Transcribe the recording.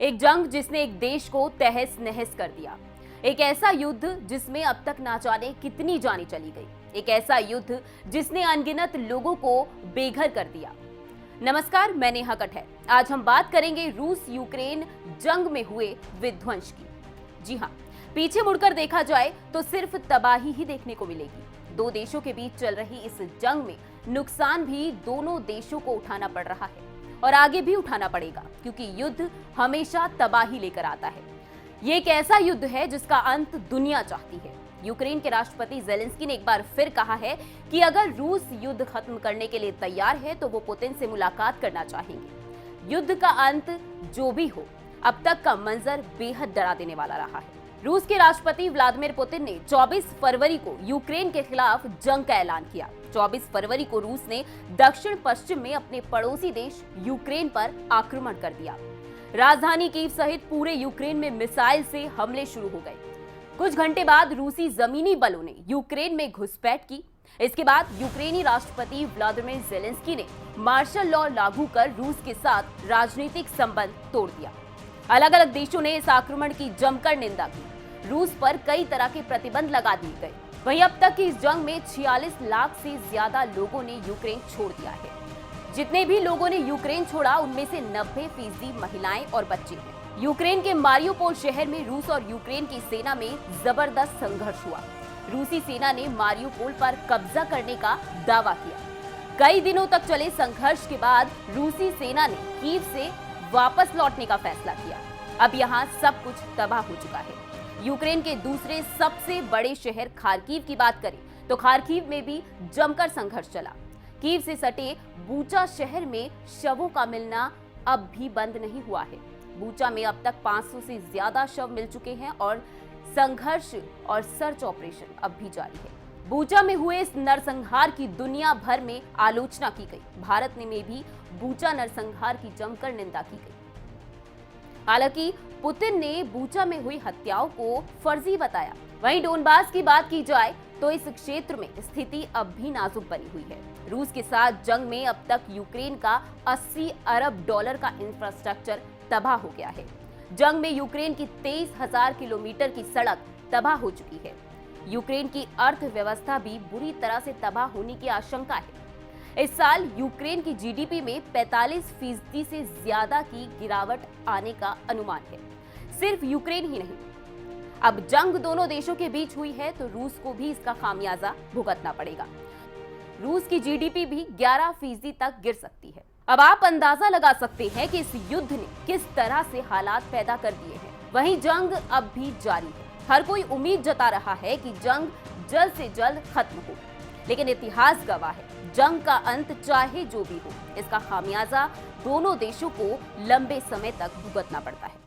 एक जंग जिसने एक देश को तहस नहस कर दिया। एक ऐसा युद्ध जिसमें अब तक ना जाने कितनी जानें चली गई। एक ऐसा युद्ध जिसने अनगिनत लोगों को बेघर कर दिया। नमस्कार, मैं नेहा कठै। आज हम बात करेंगे रूस यूक्रेन जंग में हुए विध्वंस की। जी हां, पीछे मुड़कर देखा जाए तो सिर्फ तबाही ही देखने को मिलेगी। दो देशों के बीच चल रही इस जंग में नुकसान भी दोनों देशों को उठाना पड़ रहा है और आगे भी उठाना पड़ेगा, क्योंकि युद्ध हमेशा तबाही लेकर आता है। ये एक ऐसा युद्ध है जिसका अंत दुनिया चाहती है। यूक्रेन के राष्ट्रपति ज़ेलेंस्की ने एक बार फिर कहा है कि अगर रूस युद्ध खत्म करने के लिए तैयार है तो वो पुतिन से मुलाकात करना चाहेंगे। युद्ध का अंत जो भी हो, अब तक का मंजर बेहद डरा देने वाला रहा है। रूस के राष्ट्रपति व्लादिमीर पुतिन ने 24 फरवरी को यूक्रेन के खिलाफ जंग का ऐलान किया। 24 फरवरी को रूस ने दक्षिण पश्चिम में अपने पड़ोसी देश यूक्रेन पर आक्रमण कर दिया। राजधानी कीव सहित पूरे यूक्रेन में मिसाइल से हमले शुरू हो गए। कुछ घंटे बाद रूसी जमीनी बलों ने यूक्रेन में घुसपैठ की। इसके बाद यूक्रेनी राष्ट्रपति व्लादिमीर ज़ेलेंस्की ने मार्शल लॉ लागू कर रूस के साथ राजनीतिक संबंध तोड़ दिया। अलग अलग देशों ने इस आक्रमण की जमकर निंदा की। रूस पर कई तरह के प्रतिबंध लगा दिए गए। वहीं अब तक की इस जंग में 46 लाख से ज्यादा लोगों ने यूक्रेन छोड़ दिया है। जितने भी लोगों ने यूक्रेन छोड़ा, उनमें से 90% महिलाएं और बच्चे हैं। यूक्रेन के मारियोपोल शहर में रूस और यूक्रेन की सेना में जबरदस्त संघर्ष हुआ। रूसी सेना ने मारियोपोल पर कब्जा करने का दावा किया। कई दिनों तक चले संघर्ष के बाद रूसी सेना ने कीव से वापस लौटने का फैसला किया। अब यहाँ सब कुछ तबाह हो चुका है। यूक्रेन के दूसरे सबसे बड़े शहर खार्किव की बात करें तो खार्किव में भी जमकर संघर्ष चला। कीव से सटे बूचा शहर में शवों का मिलना अब भी बंद नहीं हुआ है। बूचा में अब तक 500 से ज्यादा शव मिल चुके हैं और संघर्ष और सर्च ऑपरेशन अब भी जारी है। बूचा में हुए इस नरसंहार की दुनिया भर में आलोचना की गई। भारत ने में भी बूचा नरसंहार की जमकर निंदा की गई। हालांकि पुतिन ने बूचा में हुई हत्याओं को फर्जी बताया। वहीं डोनबास की बात की जाए तो इस क्षेत्र में स्थिति अब भी नाजुक बनी हुई है। रूस के साथ जंग में अब तक यूक्रेन का 80 अरब डॉलर का इंफ्रास्ट्रक्चर तबाह हो गया है। जंग में यूक्रेन की 23,000 किलोमीटर की सड़क तबाह हो चुकी है। यूक्रेन की अर्थव्यवस्था भी बुरी तरह से तबाह होने की आशंका है। इस साल यूक्रेन की जीडीपी में 45% से ज्यादा की गिरावट आने का अनुमान है। सिर्फ यूक्रेन ही नहीं, अब जंग दोनों देशों के बीच हुई है तो रूस को भी इसका खामियाजा भुगतना पड़ेगा। रूस की जीडीपी भी 11% तक गिर सकती है। अब आप अंदाजा लगा सकते हैं कि इस युद्ध ने किस तरह से हालात पैदा कर दिए हैं। वहीं जंग अब भी जारी है। हर कोई उम्मीद जता रहा है कि जंग जल्द से जल्द खत्म हो, लेकिन इतिहास गवाह है, जंग का अंत चाहे जो भी हो, इसका खामियाजा दोनों देशों को लंबे समय तक भुगतना पड़ता है।